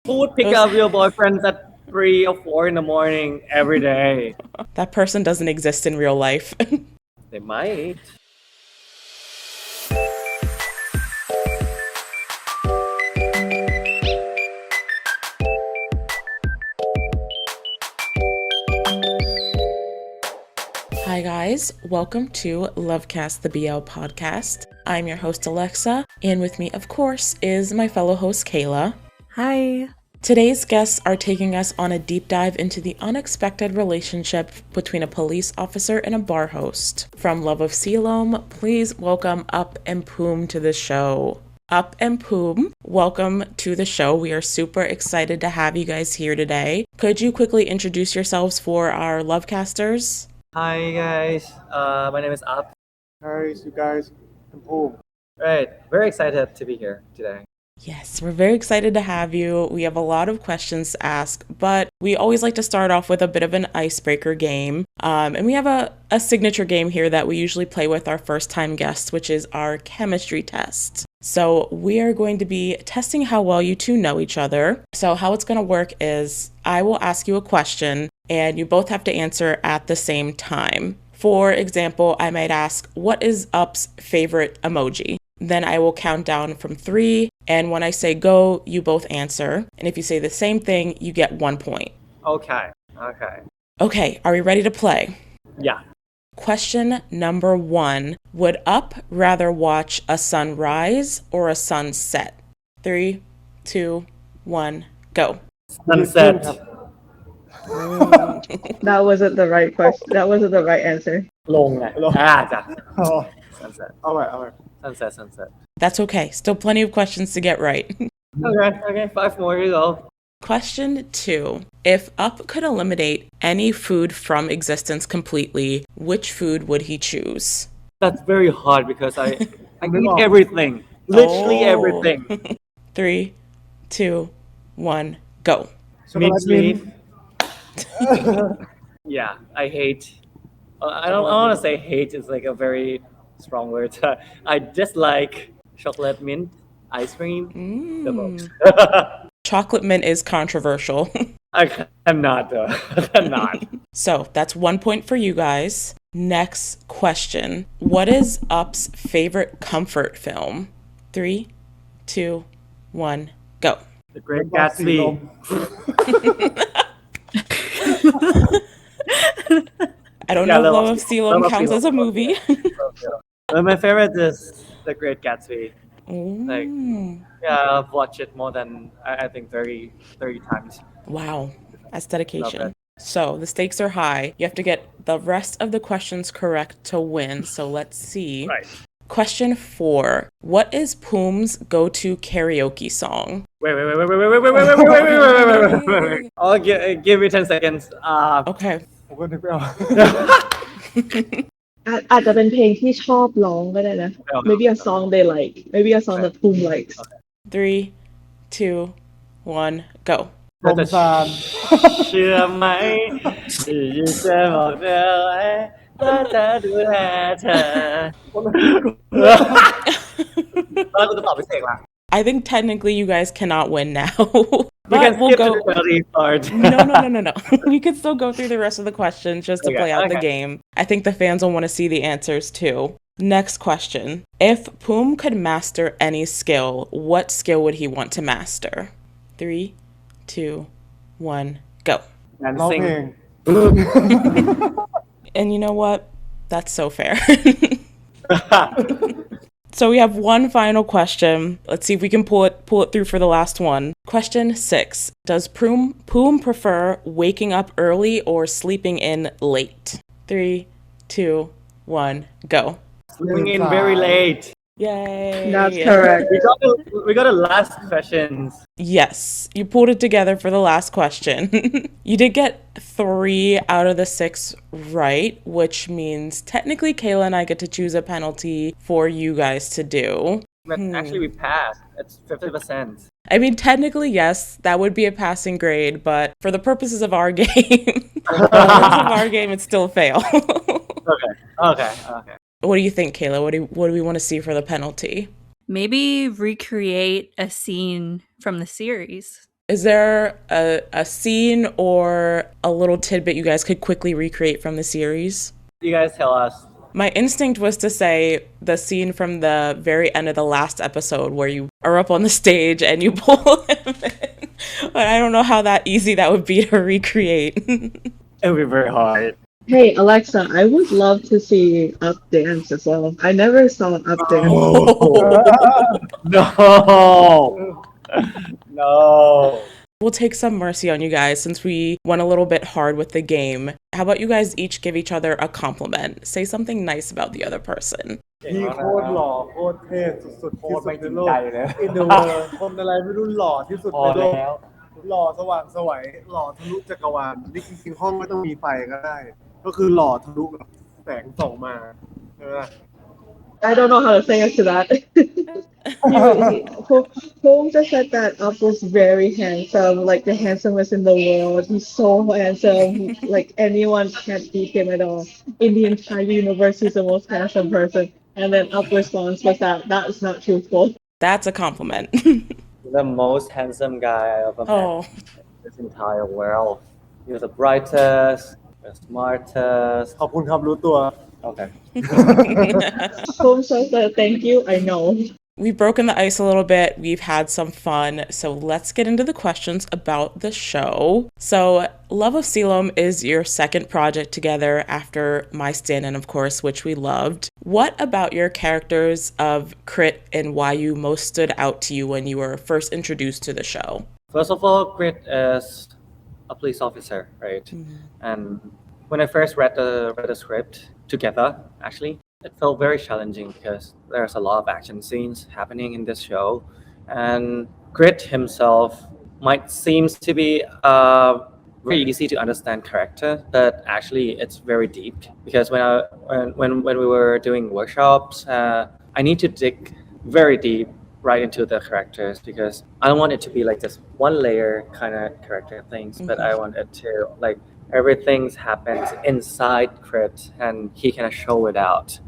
Who would pick up your boyfriends at 3 or 4 in the morning every day? That person doesn't exist in real life. They might. Hi guys, welcome to LoveCast the BL podcast. I'm your host Alexa, and with me of course is my fellow host Kayla. Hi. Today's guests are taking us on a deep dive into the unexpected relationship between a police officer and a bar host. From Love of Silom, please welcome Up and Poom to the show. Up and Poom, welcome to the show. We are super excited to have you guys here today. Could you quickly introduce yourselves for our Lovecasters? Hi guys, my name is Up. Hi, you guys. I'm Poom. Right, very excited to be here today. Yes, we're very excited to have you. We have a lot of questions to ask, but we always like to start off with a bit of an icebreaker game. And we have a signature game here that we usually play with our first-time guests, which is our chemistry test. So we are going to be testing how well you two know each other. So how it's going to work is I will ask you a question, and you both have to answer at the same time. For example, I might ask, what is Up's favorite emoji? Then I will count down from 3, and when I say go, you both answer. And if you say the same thing, you get 1 point. Okay. Okay, are we ready to play? Yeah. Question number 1. Would Up rather watch a sunrise or a sunset? 3, 2, 1, go. Sunset. That wasn't the right question. That wasn't the right answer. ลงไงจ้ะ Oh, Sunset. all right. Sunset. That's okay. Still plenty of questions to get right. Okay, 5 more to go. Question 2. If Up could eliminate any food from existence completely, which food would he choose? That's very hard because I eat everything. Literally everything. 3, 2, 1, go. Meat. Yeah, I hate. I don't want to say hate. It's like a very strong word. I dislike chocolate mint ice cream the most. Chocolate mint is controversial. I'm not though. I'm not. So that's 1 point for you guys. Next question. What is Up's favorite comfort film? 3, 2, 1, go. The Great Gatsby. I don't Yeah, know if Love Love of of Silom Silom. counts as a movie. Well, my favorite is The Great Gatsby. Like, Ooh. yeah, I've watched it more than I think 30 times. Wow, that's Love dedication. it. So the stakes are high. You have to get the rest of the questions correct to win. So let's see. Right. Question 4. What is Poom's go-to karaoke song? Wait. I'll give you 10 seconds. Okay. ผมก็นึกไม่ออก อาจจะเป็นเพลงที่ชอบร้องก็ได้นะ Maybe a song they like. Maybe a song that Poom likes. 3, 2, 1, go. ลมซาน เชื่อไหมที่จะบอกเธอไว้ว่าจะดูแลเธอแล้วกูจะตอบพี่เสกละ I think technically you guys cannot win now. We can But we'll skip go. to the melody part. No. We can still go through the rest of the questions just to play out the game. I think the fans will want to see the answers too. Next question. If Poom could master any skill, what skill would he want to master? 3, 2, 1, go. ร้อง Dancing. เพลง And you know what? That's so fair. So we have one final question. Let's see if we can pull it through for the last one. Question 6. Does Poom prefer waking up early or sleeping in late? 3, 2, 1, go. Sleeping in very late. Yay. That's correct. We got the last questions. Yes, you pulled it together for the last question. You did get 3 out of the 6 right, which means technically Kayla and I get to choose a penalty for you guys to do. But actually, we passed. It's 50%. I mean, technically, yes, that would be a passing grade, but for the purposes of our game, it's still a fail. Okay. What do you think, Kayla? What do we want to see for the penalty? Maybe recreate a scene from the series. Is there a scene or a little tidbit you guys could quickly recreate from the series? You guys tell us. My instinct was to say the scene from the very end of the last episode where you are up on the stage and you pull him in. But I don't know how easy that would be to recreate. It would be very hard. Hey, Alexa, I would love to see Up dance as well. I never saw Up dance. No. No. We'll take some mercy on you guys since we went a little bit hard with the game. How about you guys each give each other a compliment? Say something nice about the other person. พี่โคตรหล่อโคตรเท่สุดๆ โค ที่ ตร สุ ไม่ ด จริ ใน ง โลก ใจเลย In the world คนอะไรไม่รู้หล่อที่สุด พอ ในโลก แล้ว หล่อสว่างไสวยหล่อทะลุจักรวาลนี่จริงๆห้องไม่ต้องมีไฟก็ได้ ก็คือหล่อทะลุแบบแสงส่องมาใช่ไหมล่ะ I don't know how to say it to that. Poom just said that Up was very handsome, like the handsomest in the world. He's so handsome, like anyone can't beat him at all. In the entire universe, he's the most handsome person. And then Up response was that is not truthful. That's a compliment. The most handsome guy I ever met Oh, in this entire world. You're the brightest, the smartest. ขอบคุณครับรู้ตัว Okay. Poom says that thank you, I know. we've broken the ice a little bit. We've had some fun. So let's get into the questions about the show. So Love of Silom is your second project together after My Stand-In, of course, which we loved. What about your characters of Krit and Wayu most stood out to you when you were first introduced to the show? First of all, Krit is a police officer, right? And when I first read the script together, actually, it felt very challenging because there's a lot of action scenes happening in this show, and Krit himself might seems to be very easy to understand character, but actually it's very deep because when we were doing workshops, I need to dig very deep right into the characters because I don't want it to be like just one layer kind of character things, but I want it to like everything happens inside Krit and he can show it out,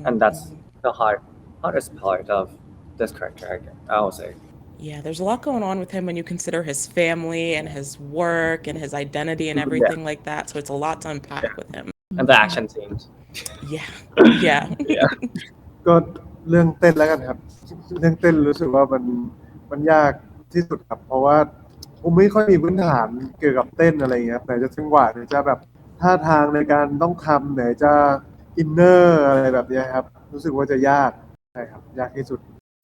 and that's the hardest part of this character, I would say. Yeah, there's a lot going on with him when you consider his family and his work and his identity and everything like that. So it's a lot to unpack with him. And the action scenes. Yeah. Yeah. Yeah. ก็เรื่องเต้นแล้วกันครับเรื่องเต้นรู้สึกว่ามันยากที่สุดครับเพราะว่าผมไม่ค่อยมีพื้นฐานเกี่ยวกับเต้นอะไรอย่างเงี้ยไหนจะจังหวะไหนจะแบบท่าทางในการต้องทำไหนจะอินเนอร์อะไรแบบเนี้ยครับรู้สึกว่าจะยากใช่ครับยากที่สุด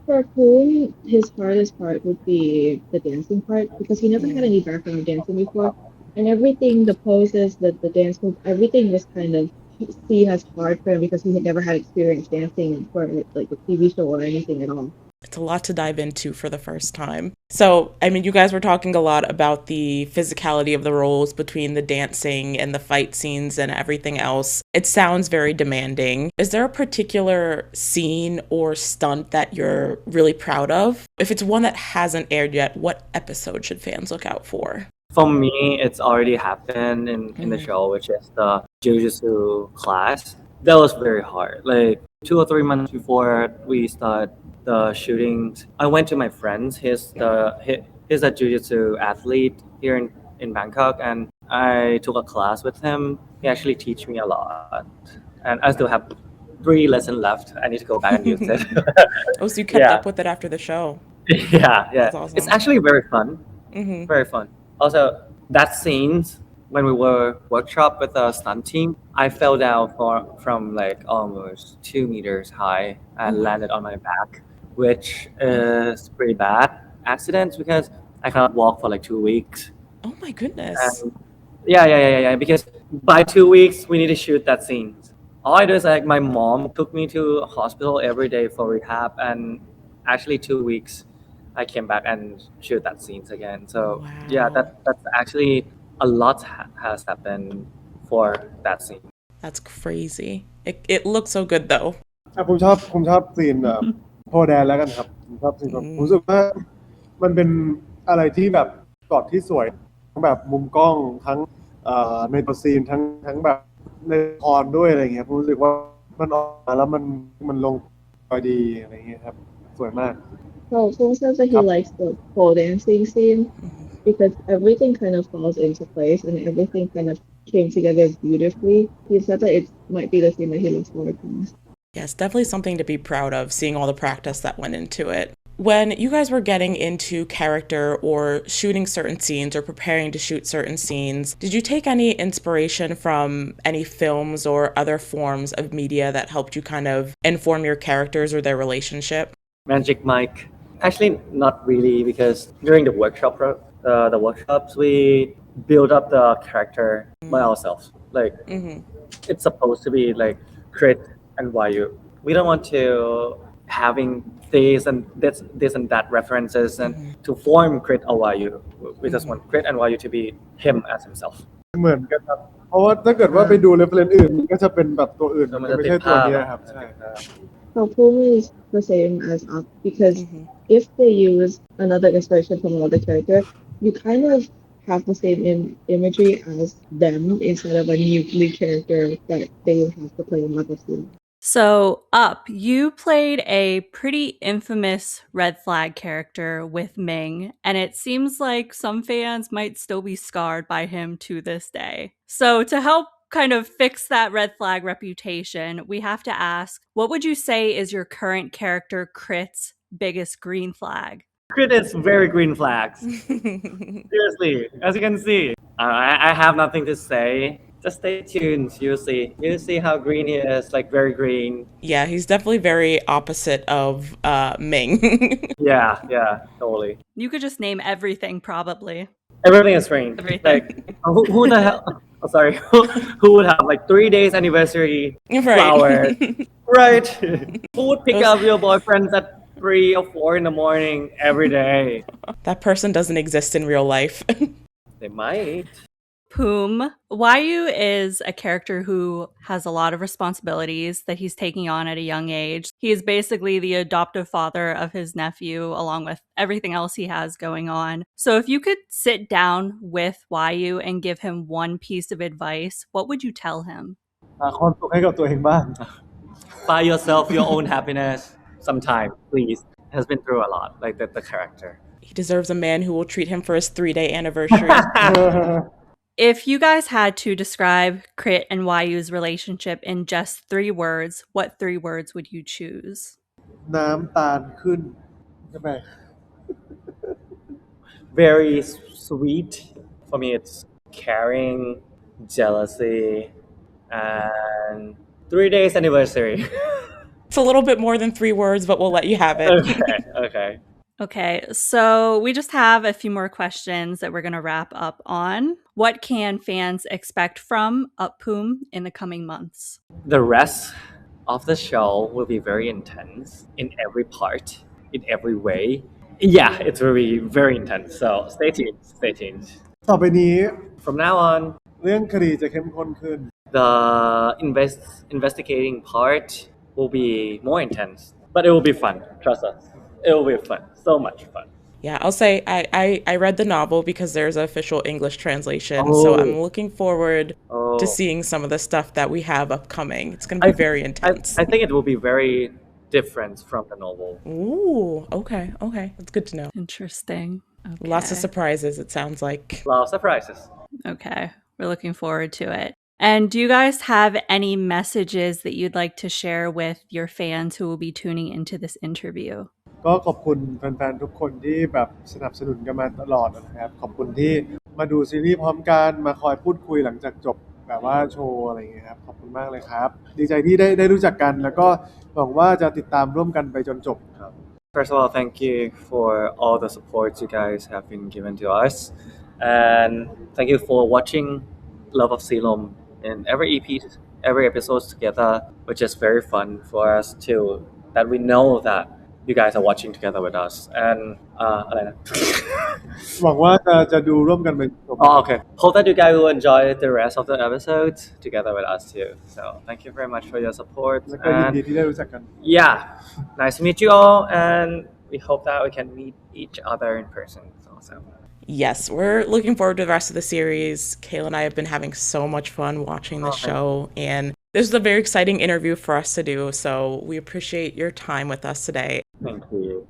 For Poom, his hardest part would be the dancing part because he never had any background dancing before. And everything, the poses, the dance move, everything was kind of seen as hard for him because he had never had experience dancing for like a TV show or anything at all. It's a lot to dive into for the first time. So, I mean, you guys were talking a lot about the physicality of the roles between the dancing and the fight scenes and everything else. It sounds very demanding. Is there a particular scene or stunt that you're really proud of? If it's one that hasn't aired yet, what episode should fans look out for? For me, it's already happened in the show, which is the Jujutsu class. That was very hard. Like 2 or 3 months before we start the shootings, I went to my friend's. He's a Jiu-Jitsu athlete here in Bangkok, and I took a class with him. He actually teach me a lot, and I still have 3 lessons left. I need to go back and use it. Oh, so you kept Yeah. up with it after the show. Yeah. That's awesome. It's actually very fun. Very fun. Also, that scenes when we were workshop with the stunt team, I fell down from like almost 2 meters high and landed on my back, which is pretty bad accident because I cannot walk for like 2 weeks. Oh my goodness. And yeah. Because by 2 weeks we need to shoot that scene. All I do is like my mom took me to a hospital every day for rehab, and actually 2 weeks I came back and shoot that scenes again. So yeah, that's actually a lot has happened for that scene. That's crazy. It looks so good though. ผมชอบซีนโพแดนแล้วกันครับผมชอบซีนผมรู้สึกว่ามันเป็นอะไรที่แบบช็อตที่สวยทั้งแบบมุมกล้องทั้งในตัวซีนทั้งแบบในละครด้วยอะไรเงี้ยผมรู้สึกว่ามันออกมาแล้วมันลงตัวดีอะไรเงี้ยครับสวยมาก For So Poom says that he likes the pole dancing scene because everything kind of falls into place and everything kind of came together beautifully. He said that it might be the scene that he looks forward to most. Yes, definitely something to be proud of, seeing all the practice that went into it. When you guys were getting into character or shooting certain scenes or preparing to shoot certain scenes, did you take any inspiration from any films or other forms of media that helped you kind of inform your characters or their relationship? Magic Mike. Actually, not really, because during the the workshops, we build up the character by ourselves. Like it's supposed to be like Krit and Wayu. We don't want to having this and that references and to form Krit or Wayu. We just want Krit and Wayu to be him as himself. เหมือนกันครับเพราะว่าถ้าเกิดว่าไปดูเรฟเฟรนซ์อื่นมันก็จะเป็นแบบตัวอื่น แล้ว มั มัน น จะ จะ ไม่ ติด ใช่ตัว ภาพ เนี้ย อะ ครับ มันจะ ใช่ ติดภาพ So Poom is the same as Up because if they use another inspiration from another character, you kind of have the same imagery as them instead of a new lead character that they have to play in Love of Silom. So, Up, you played a pretty infamous red flag character with Ming, and it seems like some fans might still be scarred by him to this day. So, to help kind of fix that red flag reputation, we have to ask, what would you say is your current character Krit's biggest green flag? Krit is very green flags. Seriously, as you can see. I have nothing to say. Just stay tuned. You'll see. You'll see how green he is, like very green. Yeah, he's definitely very opposite of Ming. Yeah, totally. You could just name everything, probably. Everything is green. Everything. Like, who the hell? Oh, sorry. Who would have like 3 days anniversary flowers? Right. Who would pick up your boyfriends at 3 or 4 in the morning every day? That person doesn't exist in real life. They might. Poom. Wayu is a character who has a lot of responsibilities that he's taking on at a young age. He is basically the adoptive father of his nephew, along with everything else he has going on. So if you could sit down with Wayu and give him one piece of advice, what would you tell him? ความสุขให้กับตัวเองบ้าง Buy yourself your own happiness sometime, please. Has been through a lot, like the character. He deserves a man who will treat him for his 3-day anniversary. If you guys had to describe Krit and Wayu's relationship in just 3 words, what 3 words would you choose? น้ำตาลขึ้นใช่ไหม Very sweet. For me, it's caring, jealousy, and 3 days anniversary. It's a little bit more than 3 words, but we'll let you have it. Okay. Okay, so we just have a few more questions that we're going to wrap up on. What can fans expect from UpPoom in the coming months? The rest of the show will be very intense in every part, in every way. Yeah, it's really very intense. So stay tuned. Stay tuned. ต่อไปนี้ From now on, เรื่องคดีจะเข้มข้นขึ้น the investigating part will be more intense, but it will be fun. Trust us. It will be fun. So much fun. Yeah, I'll say I read the novel because there's an official English translation, so I'm looking forward to seeing some of the stuff that we have upcoming. It's going to be very intense. I think it will be very different from the novel. Ooh, okay. That's good to know. Interesting. Okay. Lots of surprises, it sounds like. A lot of surprises. Okay, we're looking forward to it. And do you guys have any messages that you'd like to share with your fans who will be tuning into this interview? ก็ขอบคุณแฟนๆทุกคนที่แบบสนับสนุนกันมาตลอดนะครับขอบคุณที่มาดูซีรีส์พร้อมกันมาคอยพูดคุยหลังจากจบแบบว่าโชว์อะไรอย่างเงี้ยครับขอบคุณมากเลยครับดีใจที่ได้รู้จักกันแล้วก็หวังว่าจะติดตามร่วมกันไปจนจบครับ First of all, thank you for all the support you guys have been given to us, and thank you for watching Love of Silom in every episode together, which is very fun for us too. That we know that you guys are watching together with us, and อะไรนะ หวังว่าจะดูร่วมกันไปจบ Oh, okay. Hope that you guys will enjoy the rest of the episodes together with us too. So thank you very much for your support. แล้วก็ยินดี And ที่ได้รู้จักกัน yeah, nice to meet you all, and we hope that we can meet each other in person also. Yes, we're looking forward to the rest of the series. Kayla and I have been having so much fun watching the show, and this is a very exciting interview for us to do, so we appreciate your time with us today. Thank you.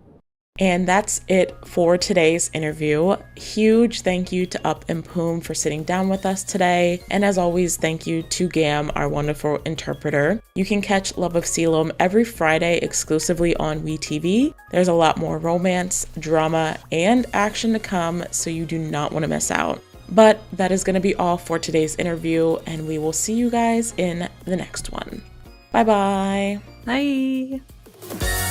And that's it for today's interview. Huge thank you to Up and Poom for sitting down with us today. And as always, thank you to Gam, our wonderful interpreter. You can catch Love of Silom every Friday exclusively on WeTV. There's a lot more romance, drama, and action to come, so you do not want to miss out. But that is going to be all for today's interview, and we will see you guys in the next one. Bye-bye. Bye.